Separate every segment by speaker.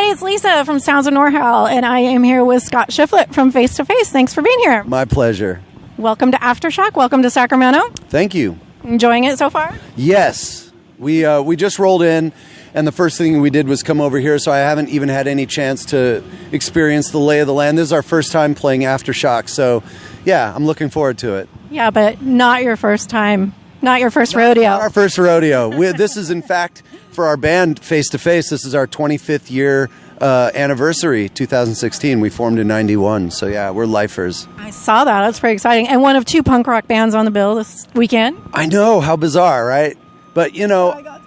Speaker 1: Hey, it's Lisa from Sounds of NorHal, and I am here with Scott Schiflett from Face to Face. Thanks for being here.
Speaker 2: My pleasure.
Speaker 1: Welcome to Aftershock. Welcome to Sacramento.
Speaker 2: Thank you.
Speaker 1: Enjoying it so far?
Speaker 2: Yes. We just rolled in, and the first thing we did was come over here, so I haven't even had any chance to experience the lay of the land. This is our first time playing Aftershock, so yeah, I'm looking forward to it.
Speaker 1: Yeah, but not your first time. Not your first rodeo.
Speaker 2: Not our first rodeo. This is, in fact, for our band, Face to Face, this is our 25th year anniversary, 2016. We formed in 91, so yeah, we're lifers.
Speaker 1: I saw that. That's pretty exciting. And one of two punk rock bands on the bill this weekend.
Speaker 2: I know, how bizarre, right? But, you know,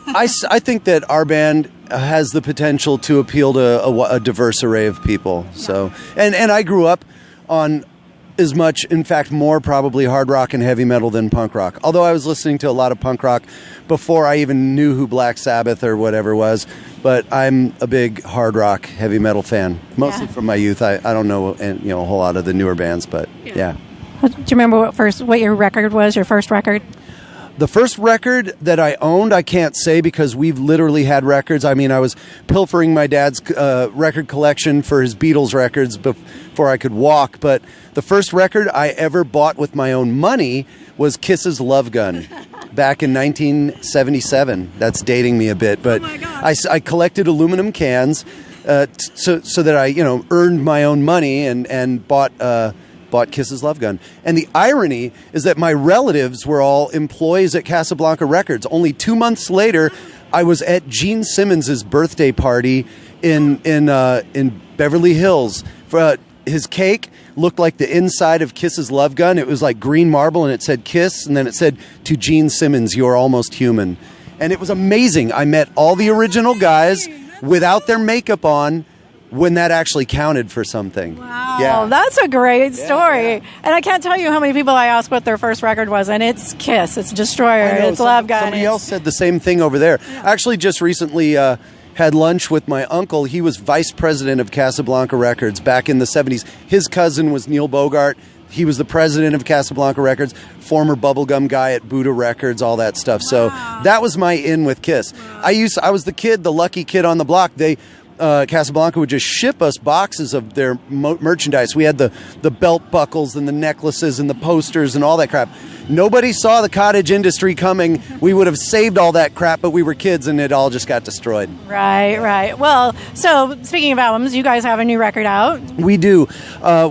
Speaker 2: I think that our band has the potential to appeal to a diverse array of people. So, and I grew up on as much, in fact, more probably hard rock and heavy metal than punk rock. Although I was listening to a lot of punk rock before I even knew who Black Sabbath or whatever was. But I'm a big hard rock, heavy metal fan, mostly from my youth. I don't know, a whole lot of the newer bands, but yeah.
Speaker 1: Do you remember what your record was? Your first record?
Speaker 2: The first record that I owned, I can't say because we've literally had records. I mean, I was pilfering my dad's record collection for his Beatles records before I could walk. But the first record I ever bought with my own money was Kiss's Love Gun back in 1977. That's dating me a bit. But I collected aluminum cans so that I, earned my own money and bought Kiss's Love Gun. And the irony is that my relatives were all employees at Casablanca Records. Only 2 months later, I was at Gene Simmons' birthday party in Beverly Hills. His cake looked like the inside of Kiss's Love Gun. It was like green marble, and it said Kiss, and then it said, "To Gene Simmons, you're almost human." And it was amazing. I met all the original guys without their makeup on, when that actually counted for something.
Speaker 1: Wow, yeah. That's a great story.
Speaker 2: Yeah.
Speaker 1: And I can't tell you how many people I asked what their first record was, and it's Kiss, it's Destroyer, it's Love Gun.
Speaker 2: Somebody else said the same thing over there. Yeah. I actually just recently had lunch with my uncle. He was vice president of Casablanca Records back in the 70s. His cousin was Neil Bogart. He was the president of Casablanca Records, former bubblegum guy at Buddha Records, all that stuff. So that was my in with Kiss. Wow. I was the lucky kid on the block. Casablanca would just ship us boxes of their merchandise. We had the belt buckles and the necklaces and the posters and all that crap. Nobody saw the cottage industry coming. We would have saved all that crap, but we were kids and it all just got destroyed.
Speaker 1: Right. Well, so speaking of albums, you guys have a new record out.
Speaker 2: We do.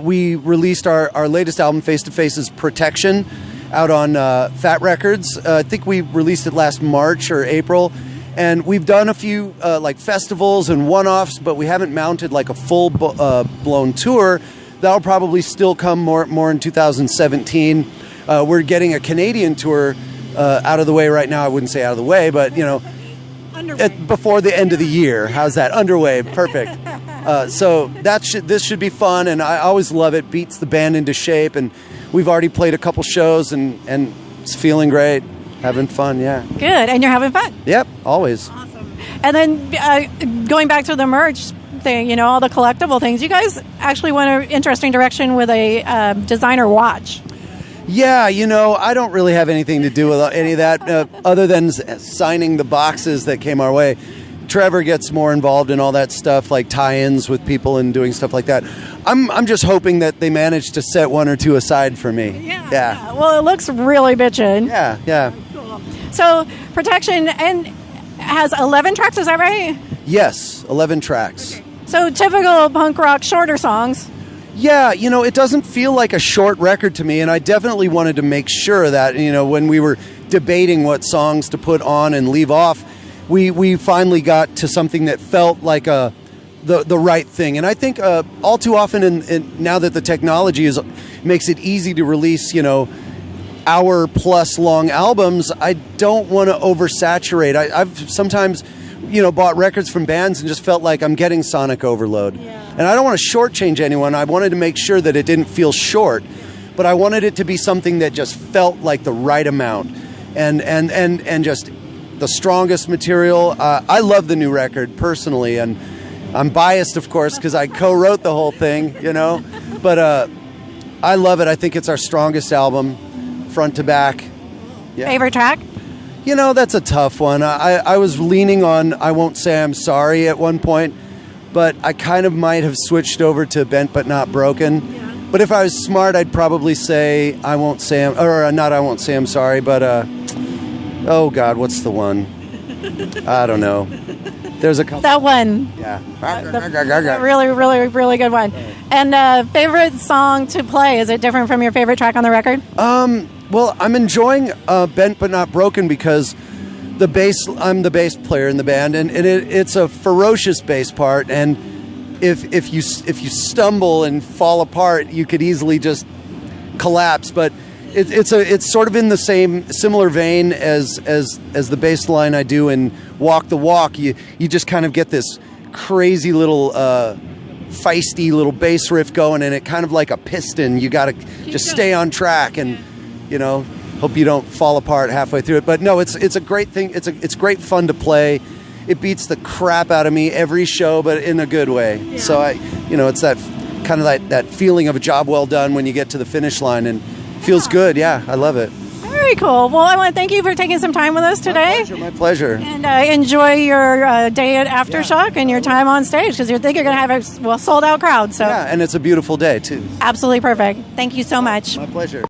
Speaker 2: We released our latest album, Face to Face's Protection, out on Fat Records. I think we released it last March or April. And we've done a few festivals and one-offs, but we haven't mounted like a full-blown tour. That'll probably still come more in 2017. We're getting a Canadian tour out of the way right now. I wouldn't say out of the way, but before the end of the year. How's that? Underway. Perfect. So this should be fun, and I always love it. Beats the band into shape, and we've already played a couple shows, and it's feeling great. Having fun, yeah.
Speaker 1: Good, and you're having fun.
Speaker 2: Yep, always.
Speaker 1: Awesome. And then going back to the merch thing, all the collectible things, you guys actually went an interesting direction with a designer watch.
Speaker 2: Yeah, I don't really have anything to do with any of that other than signing the boxes that came our way. Trevor gets more involved in all that stuff, like tie-ins with people and doing stuff like that. I'm just hoping that they manage to set one or two aside for me. Yeah. Well,
Speaker 1: it looks really bitchin'.
Speaker 2: Yeah.
Speaker 1: Cool. So, Protection and has 11 tracks, is that right?
Speaker 2: Yes, 11 tracks.
Speaker 1: Okay. So, typical punk rock shorter songs.
Speaker 2: Yeah, it doesn't feel like a short record to me, and I definitely wanted to make sure that, when we were debating what songs to put on and leave off, we finally got to something that felt like the right thing. And I think all too often, now that the technology makes it easy to release, hour-plus long albums, I don't want to oversaturate. I've sometimes, bought records from bands and just felt like I'm getting sonic overload. Yeah. And I don't want to shortchange anyone. I wanted to make sure that it didn't feel short, but I wanted it to be something that just felt like the right amount and just the strongest material. I love the new record personally, and I'm biased, of course, because I co-wrote the whole thing, but I love it. I think it's our strongest album, front to back.
Speaker 1: Yeah. Favorite track?
Speaker 2: That's a tough one. I was leaning on I Won't Say I'm Sorry at one point, but I kind of might have switched over to Bent But Not Broken.
Speaker 1: Yeah.
Speaker 2: But if I was smart, I'd probably say I Won't Say I'm, or not I Won't Say I'm Sorry, but oh God, what's the one? I don't know. There's a couple.
Speaker 1: That one.
Speaker 2: Yeah.
Speaker 1: Really, really, really good one. And favorite song to play? Is it different from your favorite track on the record?
Speaker 2: Well, I'm enjoying Bent But Not Broken because I'm the bass player in the band, and it's a ferocious bass part, and if you stumble and fall apart, you could easily just collapse. But it's sort of in the similar vein as the bass line I do in Walk the Walk. You just kind of get this crazy little feisty little bass riff going, and it kind of like a piston. You got to just stay on track, and hope you don't fall apart halfway through it. But no, it's a great thing. It's great fun to play. It beats the crap out of me every show, but in a good way. Yeah. So it's that kind of that feeling of a job well done when you get to the finish line, and feels good. Yeah, I love it.
Speaker 1: Very cool. Well, I want to thank you for taking some time with us today.
Speaker 2: My pleasure.
Speaker 1: And enjoy your day at Aftershock and your time on stage, because you think you're going to have a sold out crowd. So
Speaker 2: yeah, and it's a beautiful day too.
Speaker 1: Absolutely perfect. Thank you so much.
Speaker 2: My pleasure.